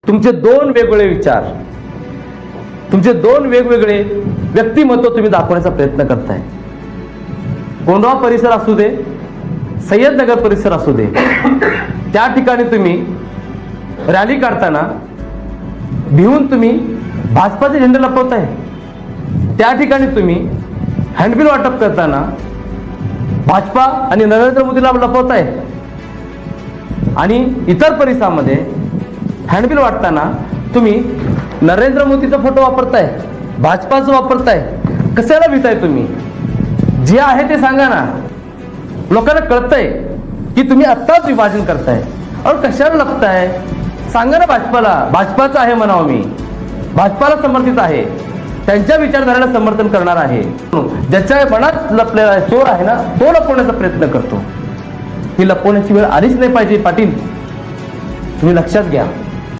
तुमचे दोन वेगवेगळे विचार, तुमचे दोन वेगवेगळे व्यक्तिमत्व तुम्ही दाखवण्याचा प्रयत्न करताय. गोंधळा परिसर असू दे, सय्यदनगर परिसर असू दे, त्या ठिकाणी तुम्ही रॅली काढताना भिवून तुम्ही भाजपाचे झेंडे लपवताय. त्या ठिकाणी तुम्ही हँडबिल वाटप करताना भाजपा आणि नरेंद्र मोदीला लपवताय. आणि इतर परिसरामध्ये हँडबिल वाटताना तुम्ही नरेंद्र मोदीचा फोटो वापरताय, भाजपाचं वापरताय. कशाला भीताय तुम्ही? जे आहे ते सांगा ना. लोकांना कळतंय की तुम्ही आत्ताच विभाजन करताय. अहो कशाला लपताय? सांगा ना भाजपाला. भाजपाचं आहे म्हणावं, मी भाजपाला समर्थित आहे, त्यांच्या विचारधारेला समर्थन करणार आहे. ज्याच्या मनात लपलेला चोर आहे ना, तो लपवण्याचा प्रयत्न करतो. ही लपवण्याची वेळ आलीच नाही पाहिजे पाटील, तुम्ही लक्षात घ्या.